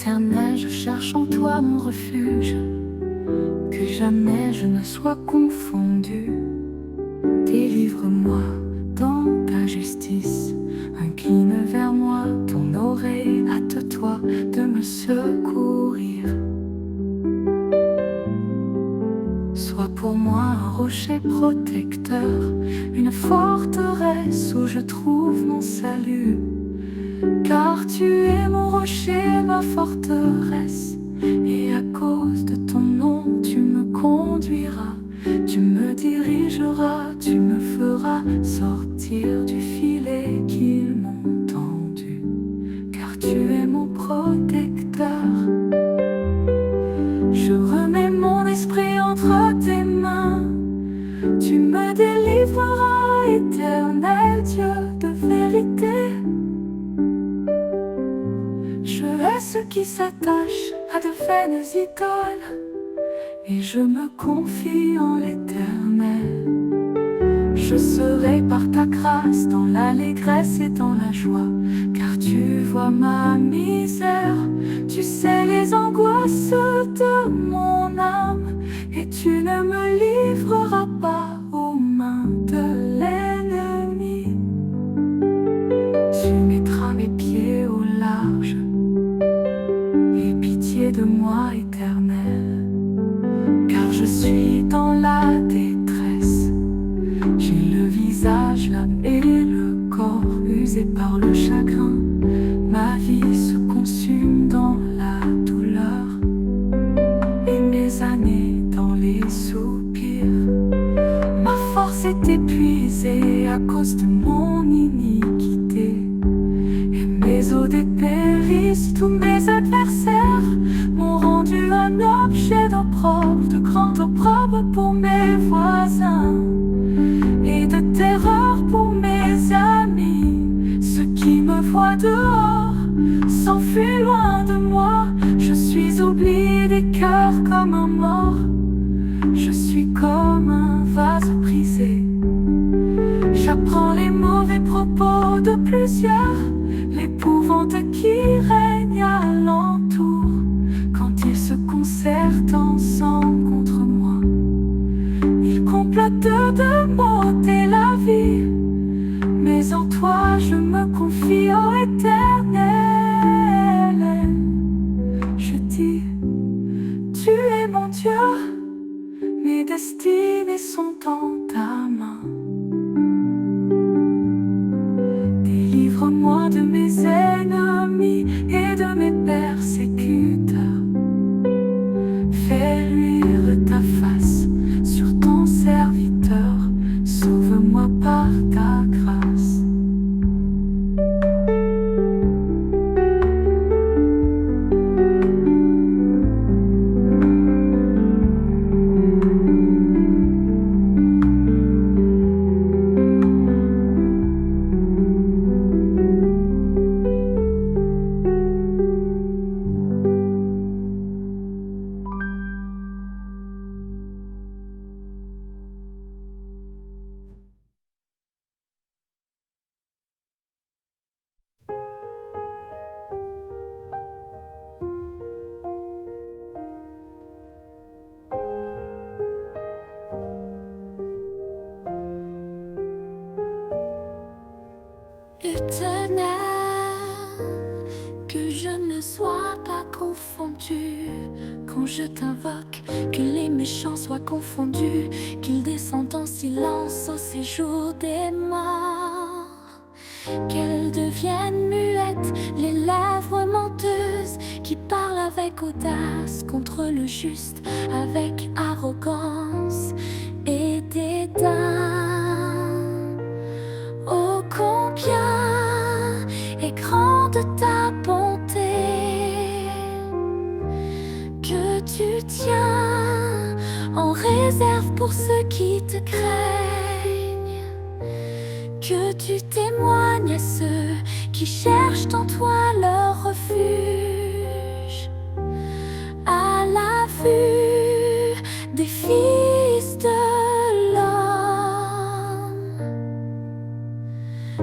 Éternel, je cherche en toi mon refuge, que jamais je ne sois confondu. Délivre-moi dans ta justice, incline vers moi ton oreille, hâte-toi de me secourir. Sois pour moi un rocher protecteur, une forteresse où je trouve mon salut. Car tu es mon rocher, ma forteresse, et à cause de ton nom tu me conduiras, tu me dirigeras, tu me feras sortir du filet qu'ils m'ont tendu, car tu es mon protecteur. Je remets mon esprit entre tes mains, tu me délivreras, éternel Dieu de vérité. Je hais ceux qui s'attachent à de vaines idoles, et je me confie en l'Éternel. Je serai par ta grâce dans l'allégresse et dans la joie, car tu vois ma misère, tu sais les angoisses de mon âme, et tu ne me livreras pas aux mains de l'ennemi. Tu mettras mes pieds au large, aie pitié de moi, Éternel, car je suis dans la détresse. J'ai le visage l'âme et le corps usé par le chagrin. Ma vie se consume dans la douleur, et mes années dans les soupirs. Ma force est épuisée à cause de mon iniquité, et mes os dépérissent. Tous mes adversaires m'ont rendu un objet d'opprobre, de grand opprobre pour mes voisins, et de terreur pour mes amis. Ceux qui me voient dehors s'enfuient loin de moi. Je suis oublié des cœurs comme un mort, je suis comme un vase brisé. J'apprends les mauvais propos de plusieurs, l'épouvante qui règne alentour, quand ils se concertent ensemble contre moi. Ils complotent de m'ôter la vie, mais en toi je me confie, ô Éternel. Je dis, tu es mon Dieu, mes destinées sont en ta main. Délivre-moi de mes ennemis et de mes persécuteurs. Fais luire ta face sur ton serviteur, sauve-moi par ta grâce. Éternel, que je ne sois pas confondu quand je t'invoque, que les méchants soient confondus, qu'ils descendent en silence au séjour des morts, qu'elles deviennent muettes, les lèvres menteuses, qui parlent avec audace contre le juste, avec arrogance et dédain. Oh, combien est grande ta bonté, que tu tiens en réserve pour ceux qui te craignent, que tu témoignes à ceux qui cherchent en toi leur refuge. À la vue des fils de l'homme,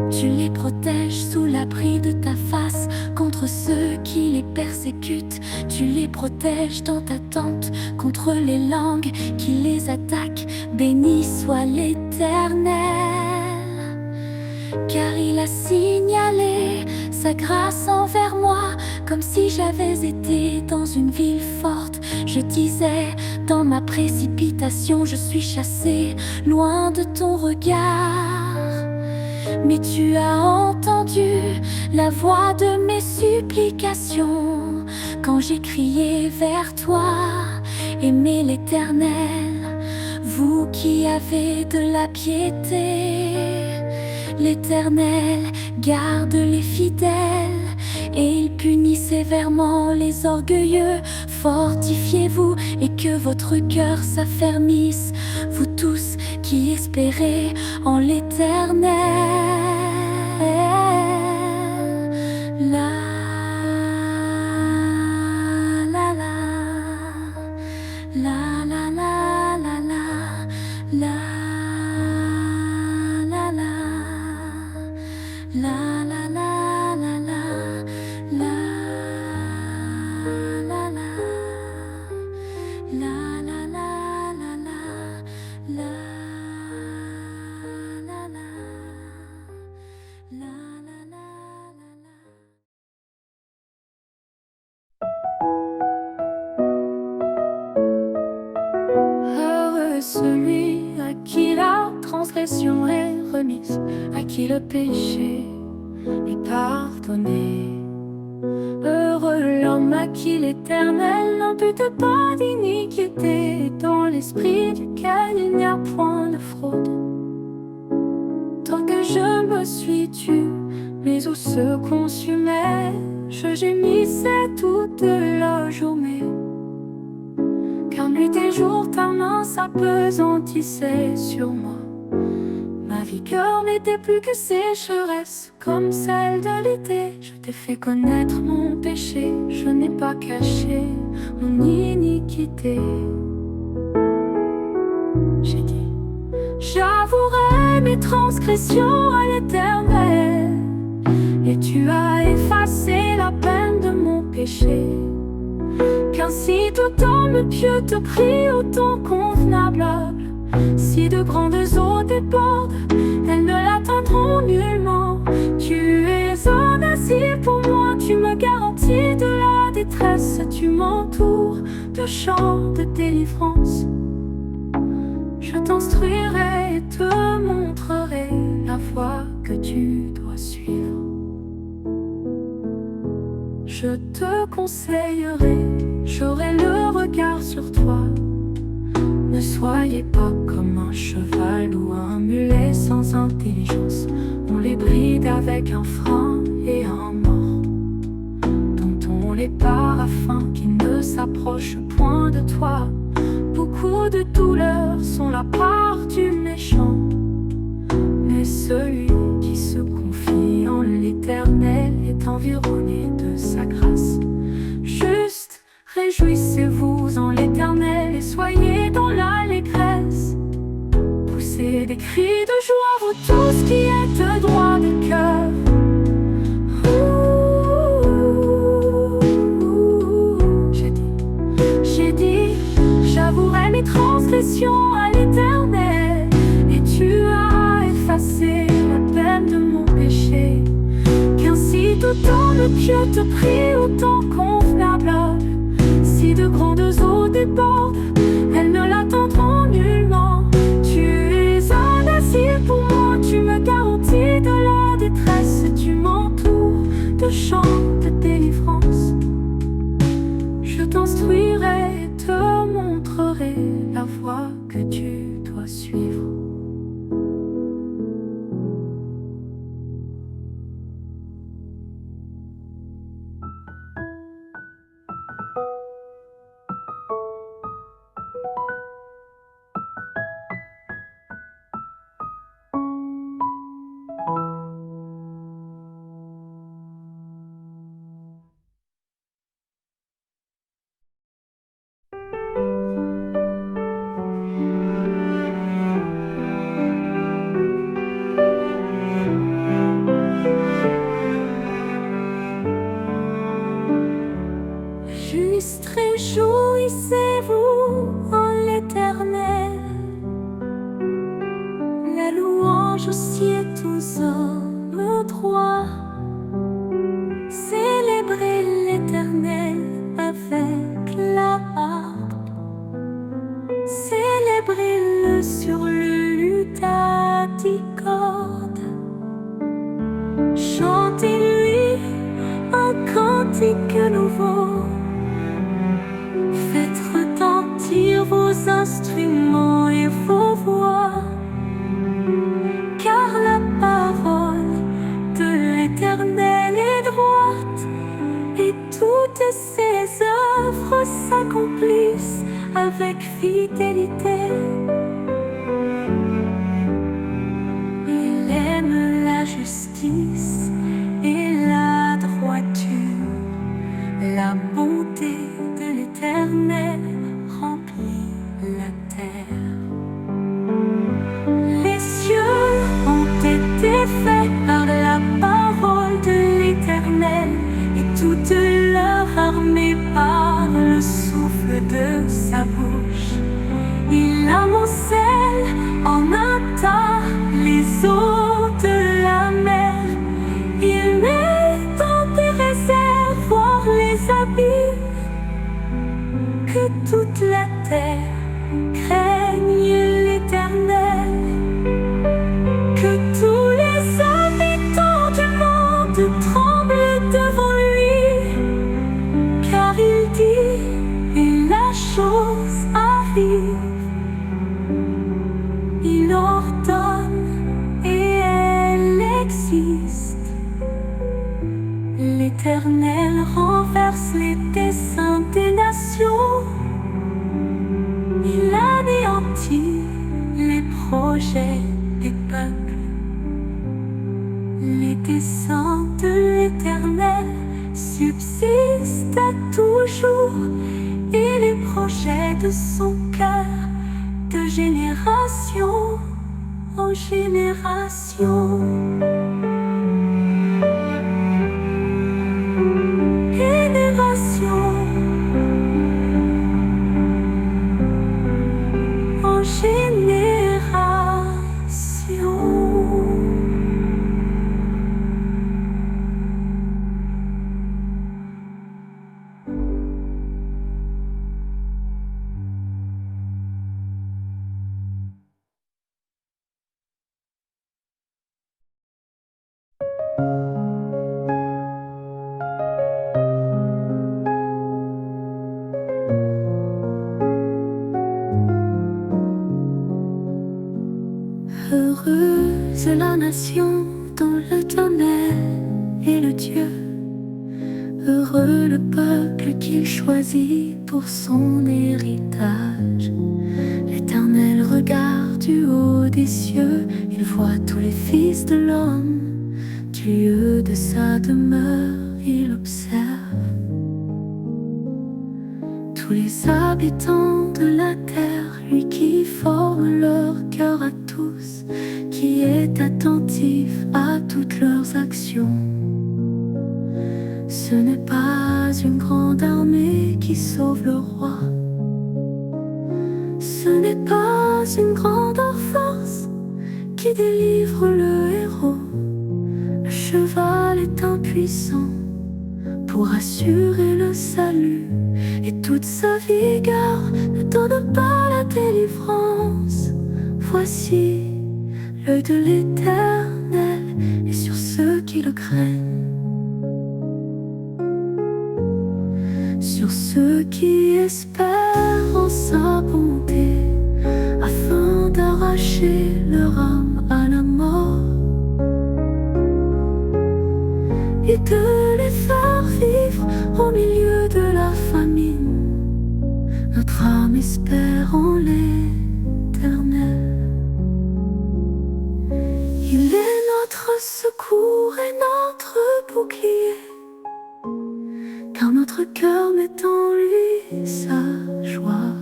tu les protèges sous l'abri de ta face contre contre ceux qui les persécutent. Tu les protèges dans ta tente contre les langues qui les attaquent. Béni soit l'Éternel, car il a signalé sa grâce envers moi, comme si j'avais été dans une ville forte. Je disais dans ma précipitation, je suis chassé loin de ton regard. Mais tu as entendu la voix de mes supplications quand j'ai crié vers toi. Aimez l'Éternel, vous qui avez de la piété. L'Éternel garde les fidèles et il punit sévèrement les orgueilleux. Fortifiez-vous et que votre cœur s'affermisse, vous tous qui espérez en l'Éternel. La la la la la la la la la la la la la la la la Heureux celui à qui la transgression est remise, à qui le péché est pardonné. Heureux l'homme à qui l'Éternel n'impute pas d'iniquité, dans l'esprit duquel il n'y a point de fraude. Tant que je me suis tue, mes os se consumaient, je gémissais toute la journée. Car nuit et jour ta main s'appesantissait sur moi. Ma vigueur n'était plus que sécheresse, comme celle de l'été. Je t'ai fait connaître mon péché, je n'ai pas caché mon iniquité. J'ai dit, j'avouerai mes transgressions à l'Éternel, et tu as effacé la peine de mon péché. Qu'ainsi tout homme pieux te prie au temps convenable. Si de grandes eaux débordent, elles ne l'atteindront nullement. Tu es un asile pour moi, tu me garantis de la détresse. Tu m'entoures de chants de délivrance. Je t'instruirai et te montrerai la voie que tu dois suivre. Je te conseillerai, j'aurai le regard sur toi. Ne soyez pas comme un cheval ou un mulet sans intelligence. On les bride avec un frein et un mors, dont on les part afin qu'ils ne s'approchent point de toi. Beaucoup de douleurs sont la part du méchant, mais celui qui se confie en l'Éternel est environné de sa grâce. Juste, réjouissez-vous en l'Éternel et soyez dans l'allégresse. Poussez des cris de joie, vous tous qui êtes droits de cœur. J'ai dit, j'avouerai mes transgressions à l'Éternel, et tu as effacé la peine de mon péché. Qu'ainsi tout homme pieux te prie au temps convenable. Si de grandes eaux débordent, elles ne l'attendront nullement. Tu es un asile pour moi, tu me garantis de la détresse. Tu m'entoures de chants de délivrance. Je t'instruirai et te montrerai la voie que tu dois suivre. Réjouissez-vous en l'Éternel. La louange aussi est aux hommes droits. Célébrez l'Éternel avec la harpe. Célébrez-le sur le luth à 10 cordes. Chantez-lui un cantique nouveau. Faites retentir vos instruments et vos voix, car la parole de l'Éternel est droite, et toutes ses œuvres s'accomplissent avec fidélité. Il aime la justice et la droiture. La bonté de l'Éternel remplit la terre. Les cieux ont été faits par la parole de l'Éternel, et toute leur armée par le souffle de sa bouche. Il amoncelle en un tas les eaux de la mer. Il met dans des réservoirs les abîmes. Que toute la terre craigne l'Éternel. Que tous les habitants du monde tremblent devant lui. Car il dit, et la chose arrive. Il ordonne et elle existe. L'Éternel renverse les desseins des nations. Il anéantit les projets des peuples. Les desseins de l'Éternel subsistent à toujours, et les projets de son cœur de génération en génération. Génération en génération. Heureuse la nation dont l'Éternel est le Dieu. Heureux le peuple qu'il choisit pour son héritage. L'Éternel regarde du haut des cieux, il voit tous les fils de l'homme. Du lieu de sa demeure, il observe tous les habitants de la terre, lui qui forme leur cœur à tous, qui est attentif à toutes leurs actions. Ce n'est pas une grande armée qui sauve le roi. Ce n'est pas une grande force qui délivre le héros. Le cheval est impuissant pour assurer le salut, et toute sa vigueur ne donne pas la délivrance. Voici, l'œil de l'Éternel est sur ceux qui le craignent, sur ceux qui espèrent en sa bonté, afin d'arracher leur âme à la mort et de les faire vivre au milieu de la famine. Notre âme espère en l'Éternel. Il est notre secours et notre bouclier, car notre cœur met en lui sa joie.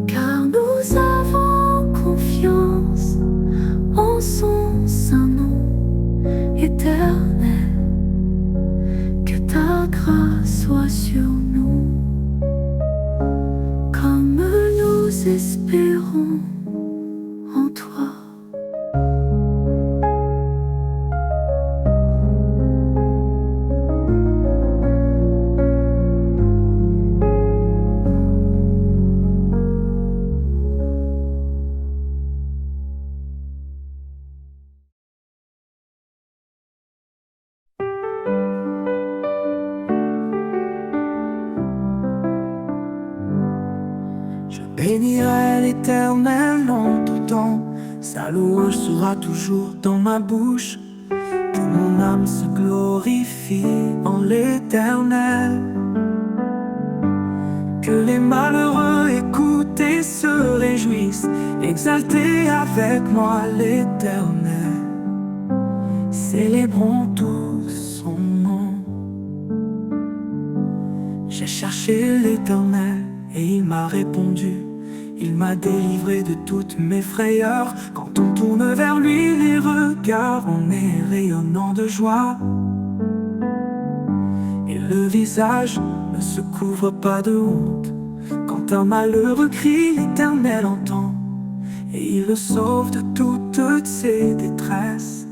Car nous avons confiance en son saint nom éternel. Que ta ta grâce soit sur nous, comme nous espérons en toi. Bénirai l'Éternel en tout temps, sa louange sera toujours dans ma bouche. Que mon âme se glorifie en l'Éternel. Que les malheureux écoutent et se réjouissent, exaltez avec moi l'Éternel. Célébrons tous son nom. J'ai cherché l'Éternel et il m'a répondu. Il m'a délivré de toutes mes frayeurs. Quand on tourne vers lui les regards, on est rayonnant de joie. Et le visage ne se couvre pas de honte. Quand un malheureux crie, l'Éternel entend, et il le sauve de toutes ses détresses.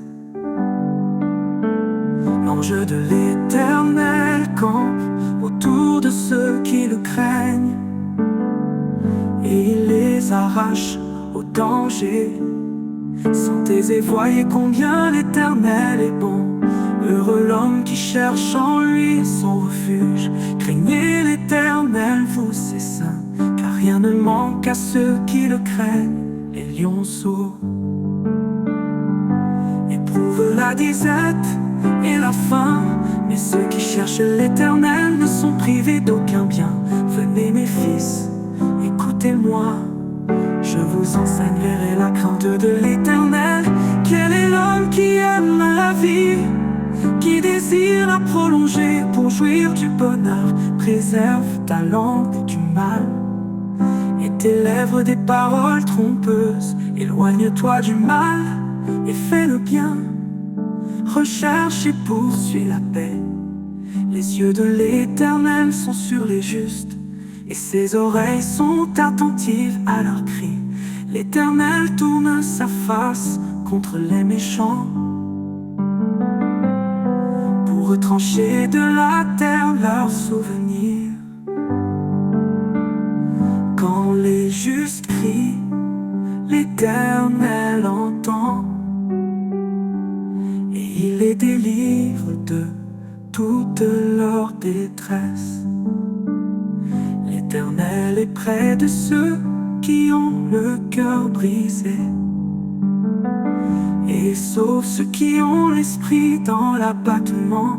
L'ange de l'Éternel campe autour de ceux qui le craignent, et il les arrache au danger. Sentez et voyez combien l'Éternel est bon. Heureux l'homme qui cherche en lui son refuge. Craignez l'Éternel, vous ses saints, car rien ne manque à ceux qui le craignent. Les lionceaux éprouvent la disette et la faim, mais ceux qui cherchent l'Éternel ne sont privés d'aucun bien. Venez mes fils, écoutez-moi, je vous enseignerai la crainte de l'Éternel. Quel est l'homme qui aime la vie, qui désire la prolonger pour jouir du bonheur? Préserve ta langue du mal et tes lèvres des paroles trompeuses. Éloigne-toi du mal et fais le bien. Recherche et poursuis la paix. Les yeux de l'Éternel sont sur les justes, et ses oreilles sont attentives à leurs cris. L'Éternel tourne sa face contre les méchants, pour retrancher de la terre leurs souvenirs. Quand les justes crient, l'Éternel entend, et il les délivre de toute leur détresse. L'Éternel est près de ceux qui ont le cœur brisé, et sauve ceux qui ont l'esprit dans l'abattement.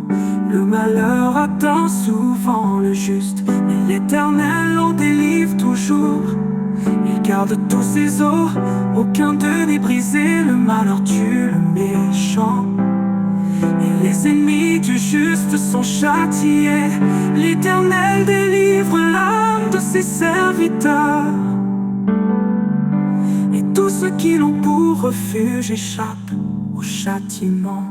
Le malheur atteint souvent le juste, mais l'Éternel en délivre toujours. Il garde tous ses os, aucun d'eux n'est brisé. Le malheur tue le méchant, et les ennemis du juste sont châtiés. L'Éternel délivre l'âme de ses serviteurs, et tous ceux qui l'ont pour refuge échappent au châtiment.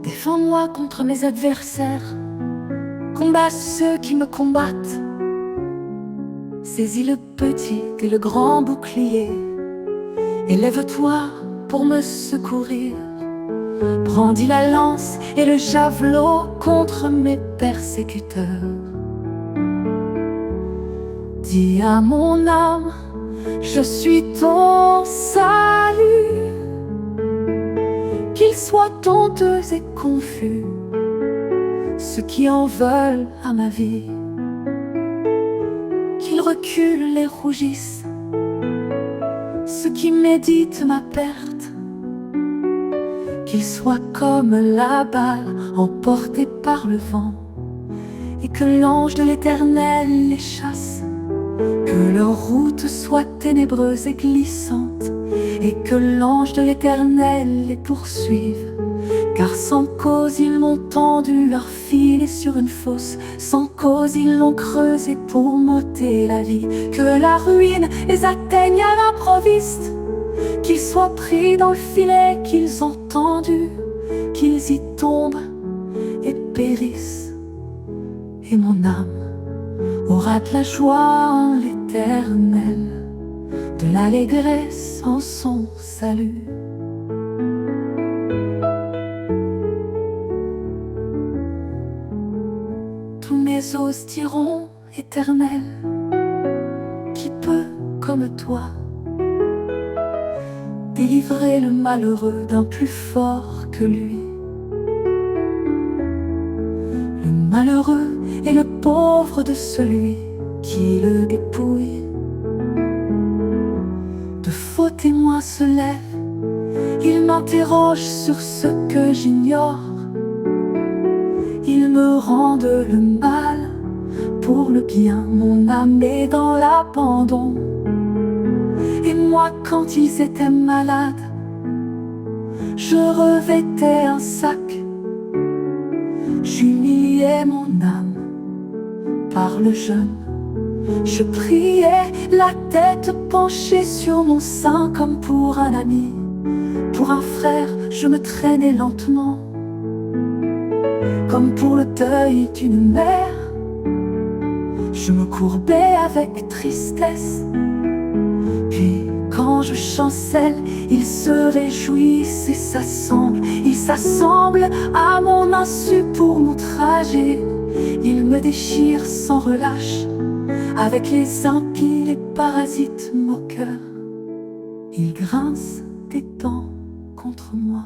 Défends-moi contre mes adversaires, combat ceux qui me combattent. Saisis le petit et le grand bouclier, élève-toi pour me secourir. Brandis la lance et le javelot contre mes persécuteurs. Dis à mon âme, je suis ton salut. Qu'ils soient honteux et confus, ceux qui en veulent à ma vie. Qu'ils reculent et rougissent, ceux qui méditent ma perte, qu'ils soient comme la balle emportée par le vent, et que l'ange de l'Éternel les chasse, que leur route soit ténébreuse et glissante, et que l'ange de l'Éternel les poursuive. Car sans cause ils m'ont tendu leur filet sur une fosse, sans cause ils l'ont creusé pour m'ôter la vie. Que la ruine les atteigne à l'improviste, qu'ils soient pris dans le filet qu'ils ont tendu, qu'ils y tombent et périssent. Et mon âme aura de la joie en l'Éternel, de l'allégresse en son salut. Tous mes os diront, Éternel, qui peut, comme toi, délivrer le malheureux d'un plus fort que lui. Le malheureux est le pauvre de celui qui le dépouille. De faux témoins se lèvent, ils m'interrogent sur ce que j'ignore. Ils me rendent le mal pour le bien, mon âme est dans l'abandon. Et moi, quand ils étaient malades, je revêtais un sac. J'humiliais mon âme par le jeûne. Je priais, la tête penchée sur mon sein, comme pour un ami. Pour un frère, je me traînais lentement, comme pour le deuil d'une mère. Je me courbais avec tristesse, puis quand je chancelle, ils se réjouissent et s'assemblent. Ils s'assemblent à mon insu pour m'outrager. Ils me déchirent sans relâche, avec les impies, les parasites moqueurs. Ils grincent des dents contre moi.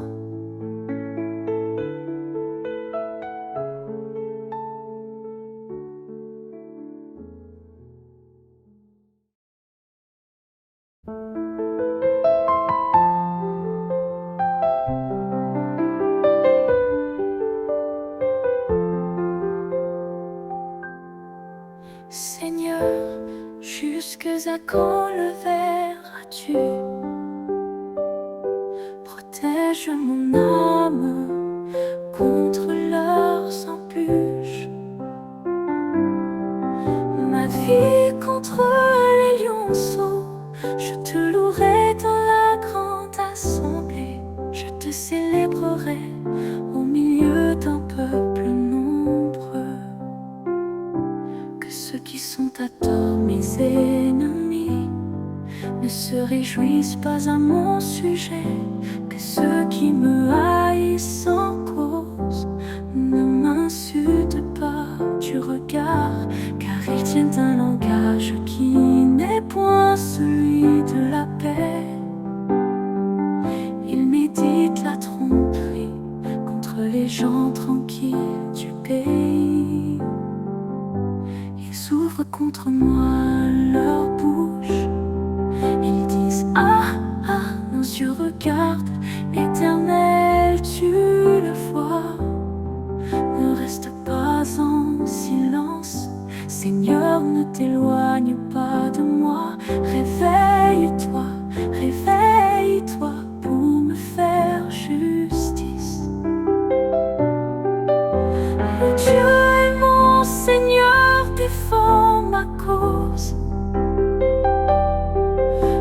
Seigneur, jusque à quand le verras-tu? Protège mon âme contre leurs embûches, ma vie contre les lionceaux. Je te louerai dans la grande assemblée, je te célébrerai au milieu d'un peuple nombreux. Que ceux qui sont à tort mes ennemis ne se réjouissent pas à mon sujet, que ceux qui me haïssent sans cause ne m'insultent pas du regard, car ils tiennent un langage qui n'est point celui de la paix. Ils méditent la tromperie contre les gens tranquilles du pays. Ils ouvrent contre moi leur bouche, ils disent ah, ah, nos yeux regardent l'Éternel, tu le vois. Ne reste pas en silence, Seigneur, ne t'éloigne pas de moi. Réveille-toi, réveille-toi pour me faire justice. Le Dieu est mon Seigneur, défends ma cause.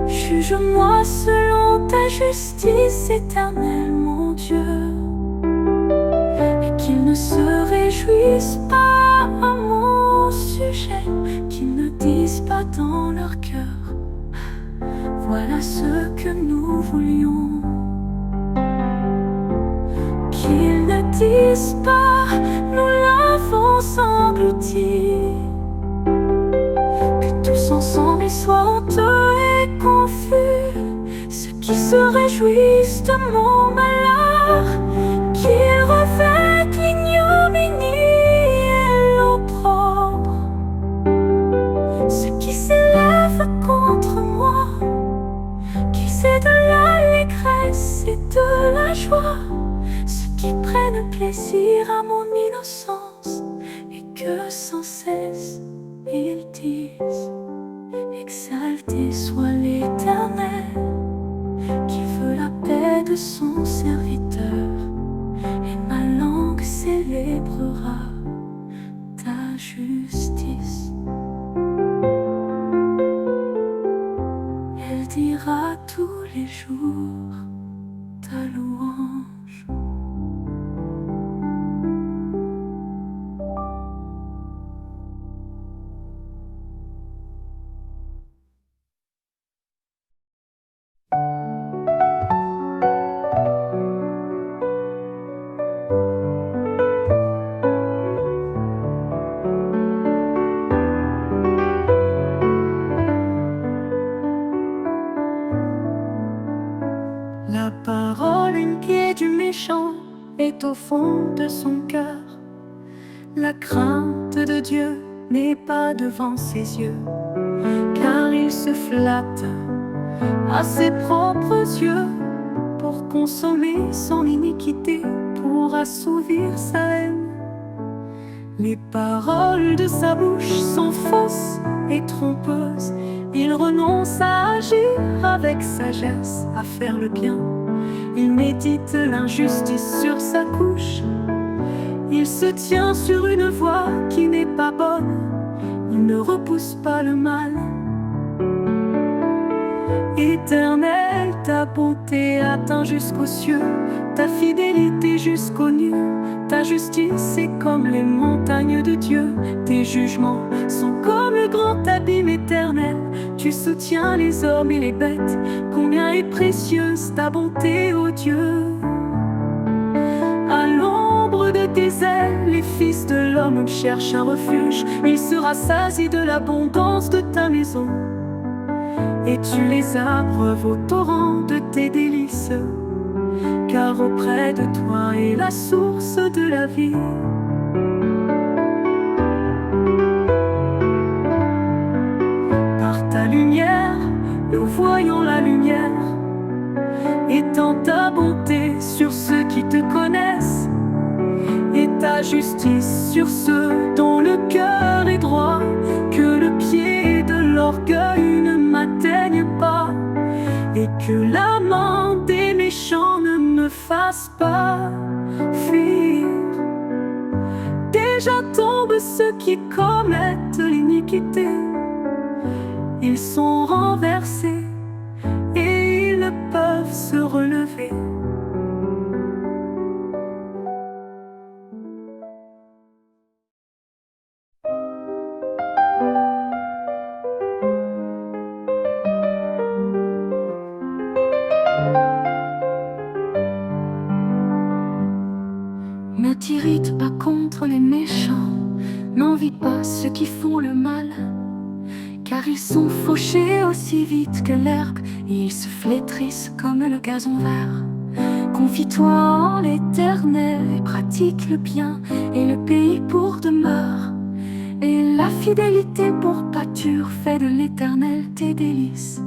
Juge-moi selon ta justice, Éternel mon Dieu. Et qu'ils ne se réjouissent pas à mon sujet, qu'ils ne disent pas dans leur cœur voilà ce que nous voulions. Qu'ils ne disent pas nous l'avons englouti, que tous ensemble ils soient honteux et confus, ceux qui se réjouissent de mon malheur, qu'ils revêtent l'ignominie et l'opprobre, ceux qui s'élèvent contre moi, l'allégresse et de la joie, ceux qui prennent plaisir à mon innocence et que sans cesse ils disent: exalté soit l'Éternel, qui veut la paix de son serviteur, et ma langue célébrera ta justice. Elle dira tous les jours ta louange. La parole inquiète du méchant est au fond de son cœur. La crainte de Dieu n'est pas devant ses yeux, car il se flatte à ses propres yeux pour consommer son iniquité, pour assouvir sa haine. Les paroles de sa bouche sont fausses et trompeuses. Il renonce à agir avec sagesse, à faire le bien. Il médite l'injustice sur sa couche. Il se tient sur une voie qui n'est pas bonne. Il ne repousse pas le mal. Éternel, ta bonté atteint jusqu'aux cieux, ta fidélité jusqu'aux nues. Ta justice est comme les montagnes de Dieu. Tes jugements sont comme le grand abîme éternel. Tu soutiens les hommes et les bêtes. Combien est précieuse ta bonté, ô Dieu! À l'ombre de tes ailes, les fils de l'homme cherchent un refuge. Il sera rassasié de l'abondance de ta maison, et tu les abreuves au torrent de tes délices, car auprès de toi est la source de la vie. Par ta lumière, nous voyons la lumière, étends ta bonté sur ceux qui te connaissent, et ta justice sur ceux dont le cœur est droit. Que le pied de l'orgueil ne m'atteigne pas, et que la main des méchants ne me fasse pas fuir. Déjà tombent ceux qui commettent l'iniquité. Ils sont renversés et ils ne peuvent se relever. Ne t'irrite pas contre les méchants, n'envie pas ceux qui font le mal, car ils sont fauchés aussi vite que l'herbe, et ils se flétrissent comme le gazon vert. Confie-toi en l'Éternel et pratique le bien, et le pays pour demeure, et la fidélité pour pâture. Fais de l'Éternel tes délices,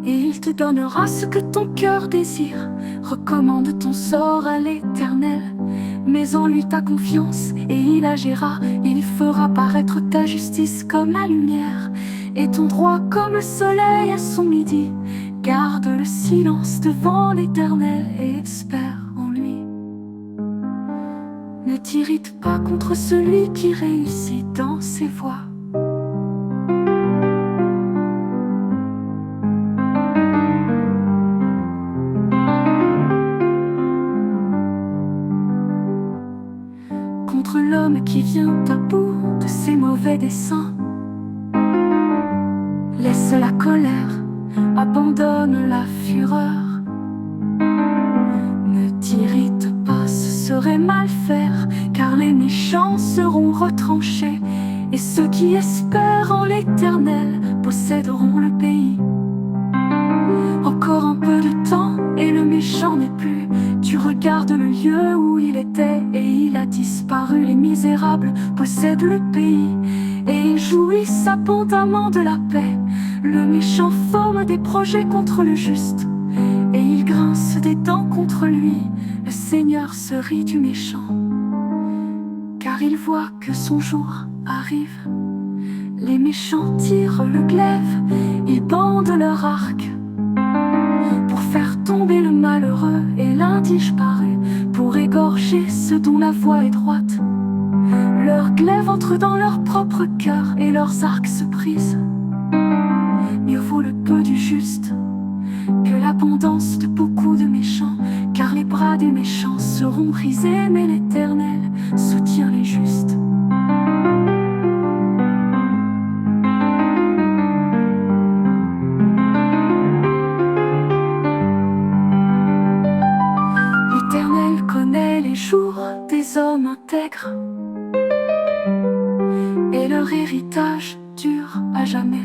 et il te donnera ce que ton cœur désire. Recommande ton sort à l'Éternel, mets en lui ta confiance, et il agira. Il fera paraître ta justice comme la lumière, et ton droit comme le soleil à son midi. Garde le silence devant l'Éternel et espère en lui. Ne t'irrite pas contre celui qui réussit dans ses voies. Contre l'homme qui vient à bout de ses mauvais desseins. Laisse la colère, abandonne la fureur. Ne t'irrite pas, ce serait mal faire, car les méchants seront retranchés, et ceux qui espèrent en l'Éternel posséderont le pays. Encore un peu de temps et le méchant n'est plus. Tu regardes le lieu où il était et il a disparu. Les misérables possèdent le pays et ils jouissent abondamment de la paix. Le méchant forme des projets contre le juste et il grince grince des dents contre lui, le Seigneur se rit du méchant, car il voit que son jour arrive. Les méchants tirent le glaive, ils bandent leur arc pour faire tomber le malheureux, et l'indige parut pour égorger ceux dont la voie est droite. Leurs glaives entrent dans leur propre cœur et leurs arcs se brisent. Mieux vaut le peu du juste que l'abondance de beaucoup de méchants, car les bras des méchants seront brisés, mais l'Éternel soutient les justes. L'Éternel connaît les jours des hommes intègres, et leur héritage dure à jamais.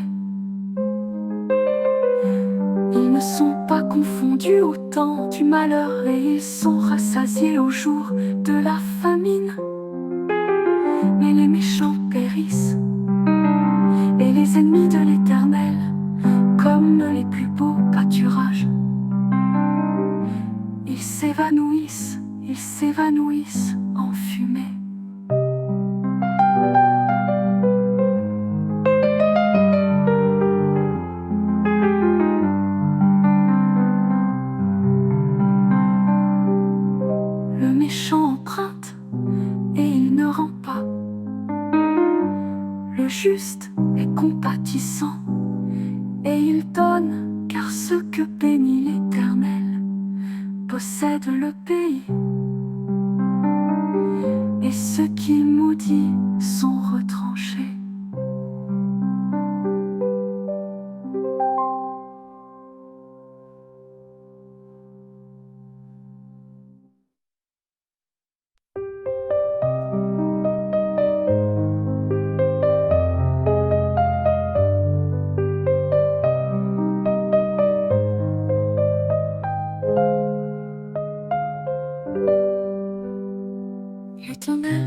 Ils ne sont pas confondus au temps du malheur, et ils sont rassasiés au jour de la famine. Mais les méchants périssent, et les ennemis de l'Éternel comme les plus beaux pâturages. Ils s'évanouissent en fumée. Le méchant emprunte et il ne rend pas. Le juste est compatissant et il donne, car ceux que bénit l'Éternel possèdent le pays, et ceux qu'il maudit sont retranchés. L'Éternel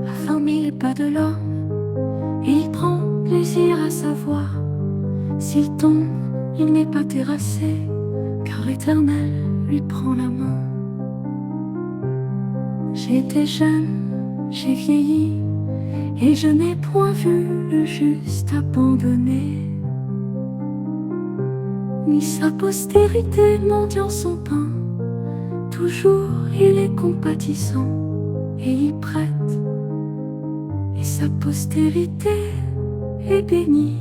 a formé les pas de l'homme, et il prend plaisir à savoir. S'il tombe, il n'est pas terrassé, car l'Éternel lui prend la main. J'ai été jeune, j'ai vieilli, et je n'ai point vu le juste abandonné, ni sa postérité mendiant son pain. Toujours il est compatissant et il prête, et sa postérité est bénie.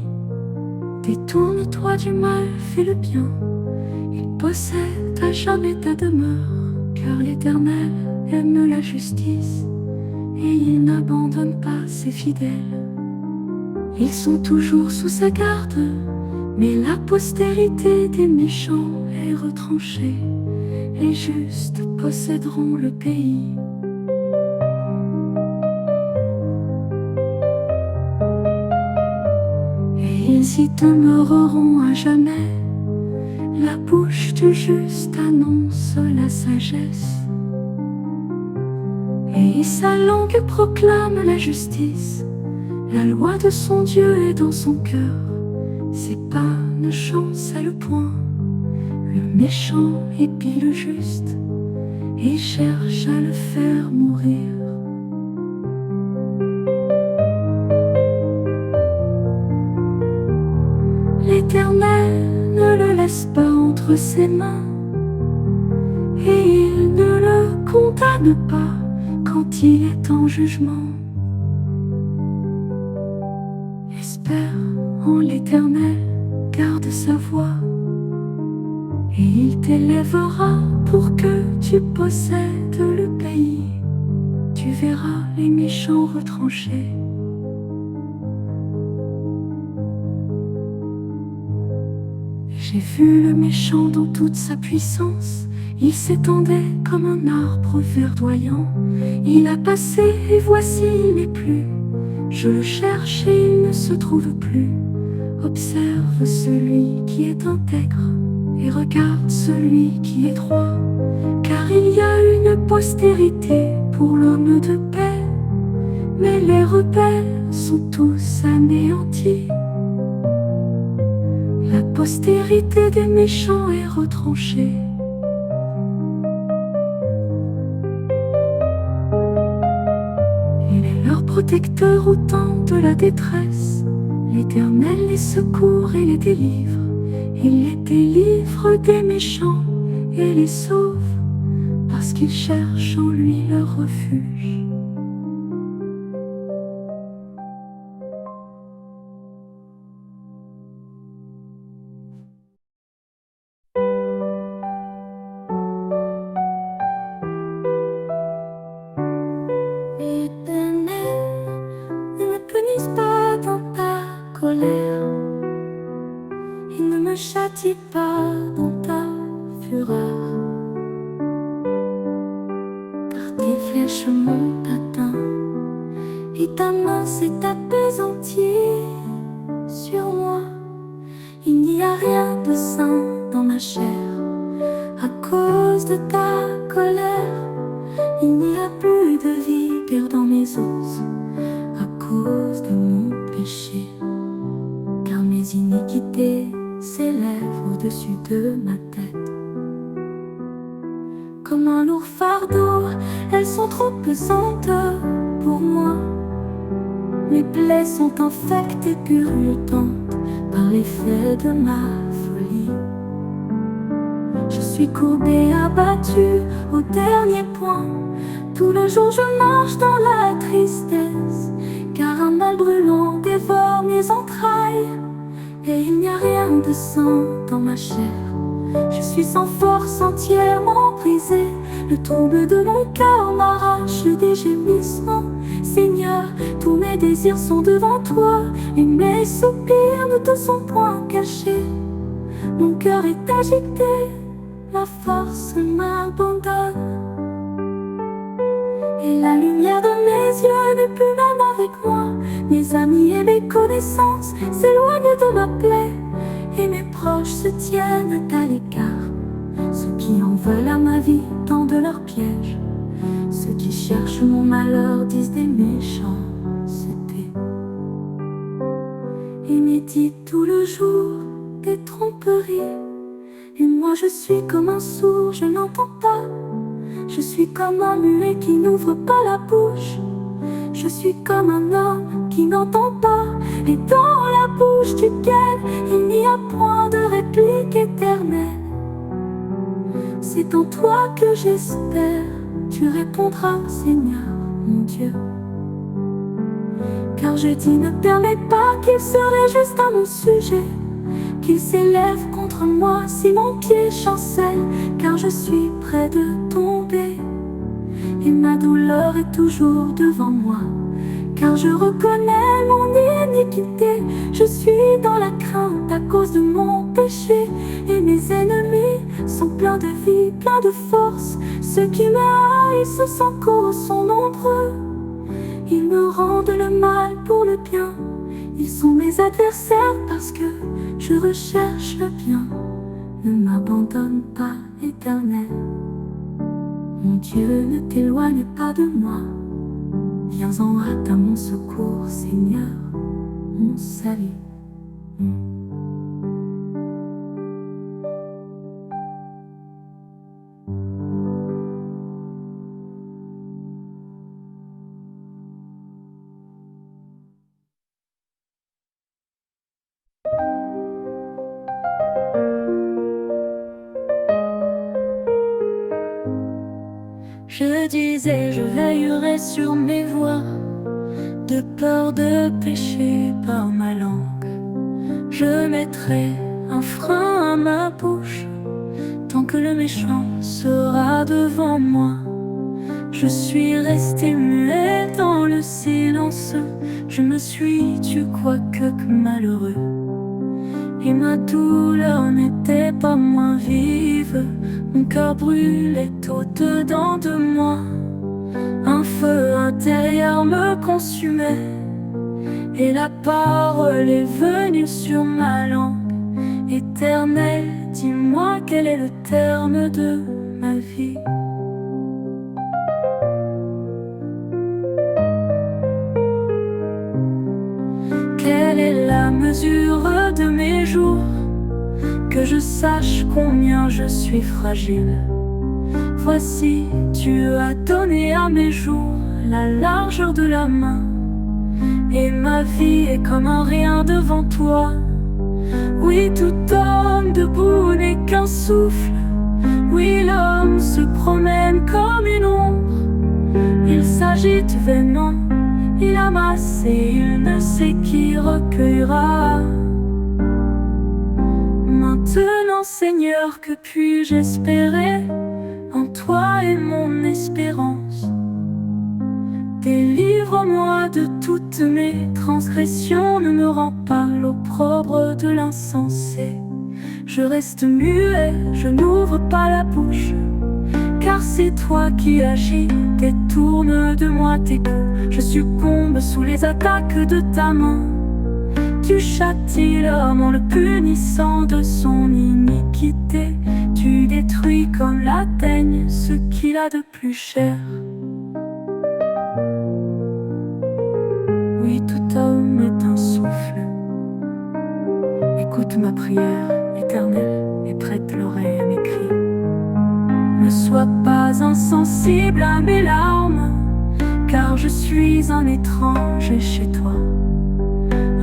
Détourne-toi du mal, fais le bien, il possède à jamais ta demeure, car l'Éternel aime la justice et il n'abandonne pas ses fidèles. Ils sont toujours sous sa garde, mais la postérité des méchants est retranchée. Les justes posséderont le pays. Et ils y demeureront à jamais. La bouche du juste annonce la sagesse, et sa langue proclame la justice. La loi de son Dieu est dans son cœur, ses pas ne chancellent point. Le méchant épie le juste et cherche à le faire mourir. L'Éternel ne le laisse pas entre ses mains, et il ne le condamne pas quand il est en jugement. Espère en l'Éternel, garde sa voie, et il t'élèvera pour que tu possèdes le pays. Tu verras les méchants retranchés. J'ai vu le méchant dans toute sa puissance. Il s'étendait comme un arbre verdoyant. Il a passé et voici il n'est plus. Je le cherche et il ne se trouve plus. Observe celui qui est intègre et regarde celui qui est droit, car il y a une postérité pour l'homme de paix, mais les rebelles sont tous anéantis. La postérité des méchants est retranchée, protecteur au temps de la détresse. L'Éternel les secourt et les délivre. Il les délivre des méchants et les sauve, parce qu'ils cherchent en lui leur refuge. Éternel, ne me punisse pas dans ta colère, et ne me châtie pas dans ta fureur, car tes flèches m'ont atteint, et ta main s'est apaisantie sur moi. Il n'y a rien de sain dans ma chair, à cause de ta colère. Il n'y a plus de vigueur dans mes os, à cause de mon péché, car mes iniquités s'élèvent au-dessus de ma tête. Comme un lourd fardeau, elles sont trop pesantes pour moi. Mes plaies sont infectes et purulentes par l'effet de ma folie. Je suis courbé, abattu au dernier point. Tout le jour je marche dans la tristesse, car un mal brûlant dévore mes entrailles, et il n'y a rien de sain dans ma chair. Je suis sans force, entièrement brisé. Le trouble de mon cœur m'arrache des gémissements. Seigneur, tous mes désirs sont devant toi, et mes soupirs ne te sont point cachés. Mon cœur est agité, la force m'abandonne, et la lumière de mes yeux n'est plus même avec moi. Mes amis et mes connaissances s'éloignent de ma plaie, et mes proches se tiennent à l'écart. Ceux qui en veulent à ma vie tendent leurs pièges. Ceux qui cherchent mon malheur disent des méchancetés, et méditent tout le jour des tromperies. Et moi je suis comme un sourd, je n'entends pas. Je suis comme un muet qui n'ouvre pas la bouche. Je suis comme un homme qui n'entend pas, et dans la bouche duquel il n'y a point de réplique éternelle. C'est en toi que j'espère, tu répondras, Seigneur, mon Dieu. Car je dis, ne permets pas qu'il se réjouisse à mon sujet, qu'il s'élève contre moi si mon pied chancelle, car je suis près de tomber, et ma douleur est toujours devant moi. Car je reconnais mon iniquité, je suis dans la crainte à cause de mon péché, et mes ennemis sont pleins de vie, pleins de force. Ceux qui me haïssent sans cause sont nombreux, ils me rendent le mal pour le bien. Ils sont mes adversaires parce que je recherche le bien. Ne m'abandonne pas, Éternel. Mon Dieu, ne t'éloigne pas de moi. Viens en hâte à mon secours, Seigneur, mon salut. Je disais, je veillerai sur mes voies, de peur de pécher par ma langue. Je mettrai un frein à ma bouche, tant que le méchant sera devant moi. Je suis resté muet dans le silence, je me suis tu quoique malheureux. Et ma douleur n'était pas moins vive, mon cœur brûlait au-dedans de moi. Un feu intérieur me consumait, et la parole est venue sur ma langue. Éternel, dis-moi quel est le terme de ma vie. Quelle est la mesure de mes jours, que je sache combien je suis fragile. Voici, tu as donné à mes jours la largeur de la main, et ma vie est comme un rien devant toi. Oui, tout homme debout n'est qu'un souffle. Oui, l'homme se promène comme une ombre. Il s'agite vainement, il amasse et il ne sait qui recueillera. Maintenant, Seigneur, que puis-je espérer? En toi est mon espérance. Délivre-moi de toutes mes transgressions, ne me rends pas l'opprobre de l'insensé. Je reste muet, je n'ouvre pas la bouche, car c'est toi qui agis, détourne de moi tes coups. Je succombe sous les attaques de ta main. Tu châties l'homme en le punissant de son iniquité. Tu détruis comme la teigne ce qu'il a de plus cher. Oui, tout homme est un souffle. Écoute ma prière, Éternel, et prête l'oreille à mes cris. Ne sois pas insensible à mes larmes, car je suis un étranger chez toi.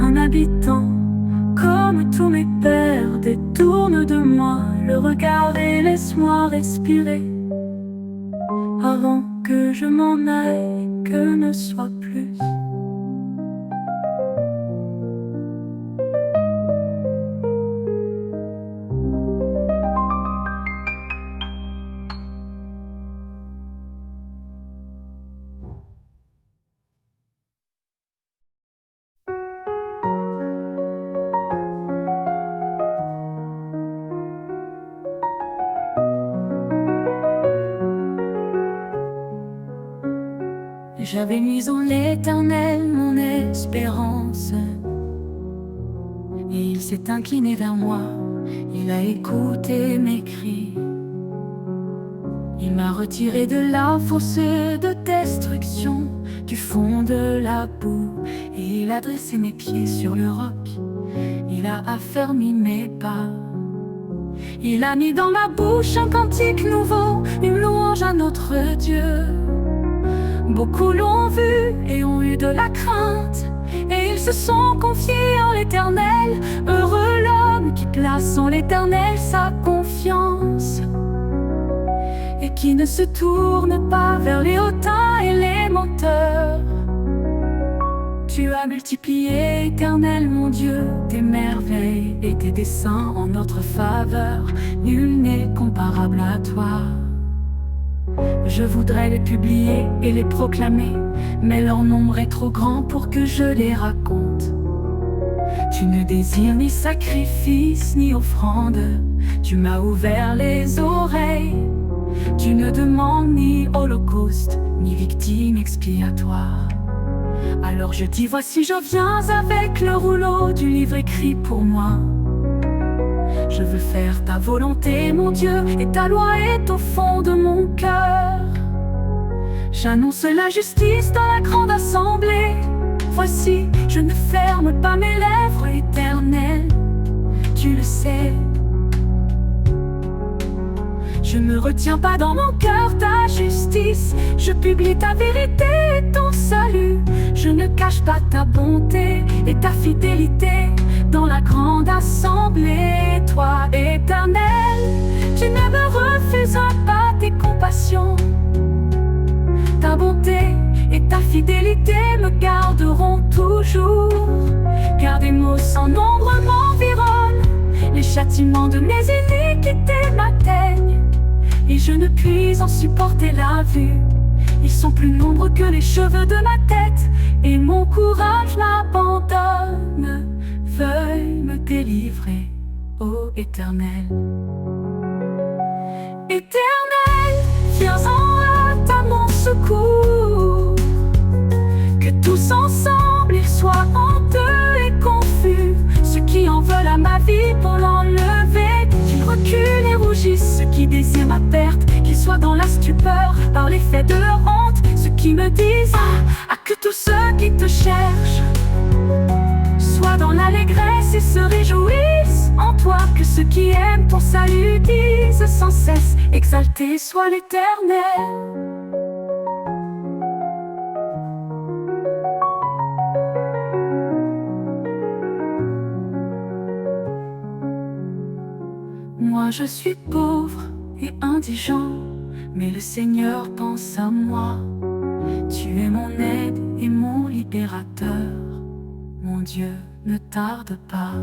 Un habitant, comme tous mes pères, détourne de moi le regard et laisse-moi respirer. Avant que je m'en aille, que ne soit plus. J'avais mis en l'Éternel mon espérance, et il s'est incliné vers moi, il a écouté mes cris. Il m'a retiré de la fosse de destruction, du fond de la boue, et il a dressé mes pieds sur le roc. Il a affermi mes pas. Il a mis dans ma bouche un cantique nouveau, une louange à notre Dieu. Beaucoup l'ont vu et ont eu de la crainte, et ils se sont confiés en l'Éternel. Heureux l'homme qui place en l'Éternel sa confiance, et qui ne se tourne pas vers les hautains et les menteurs. Tu as multiplié, Éternel mon Dieu, tes merveilles et tes desseins en notre faveur. Nul n'est comparable à toi. Je voudrais les publier et les proclamer, mais leur nombre est trop grand pour que je les raconte. Tu ne désires ni sacrifice ni offrande, tu m'as ouvert les oreilles. Tu ne demandes ni holocauste, ni victime expiatoire. Alors je dis, voici je viens avec le rouleau du livre écrit pour moi. Je veux faire ta volonté, mon Dieu, et ta loi est au fond de mon cœur. J'annonce la justice dans la grande assemblée. Voici, je ne ferme pas mes lèvres, Éternel, tu le sais. Je ne retiens pas dans mon cœur ta justice. Je publie ta vérité et ton salut. Je ne cache pas ta bonté et ta fidélité dans la grande assemblée. Toi, Éternel, tu ne me refuseras pas tes compassions. Ta bonté et ta fidélité me garderont toujours. Car des maux sans nombre m'environnent, les châtiments de mes iniquités m'atteignent, et je ne puis en supporter la vue. Ils sont plus nombreux que les cheveux de ma tête, et mon courage m'abandonne. Veuille me délivrer, ô Éternel. Éternel, viens en hâte à mon secours. Que tous ensemble ils soient honteux et confus, ceux qui en veulent à ma vie pour l'enlever. Qu'ils reculent et rougissent, ceux qui désirent ma perte, qu'ils soient dans la stupeur par l'effet de leur honte. Ceux qui me disent que tous ceux qui te cherchent soient dans l'allégresse et se réjouissent en toi. Que ceux qui aiment ton salut disent sans cesse, exalté soit l'Éternel. je suis pauvre et indigent, mais le Seigneur pense à moi. Tu es mon aide et mon libérateur, mon Dieu, ne tarde pas.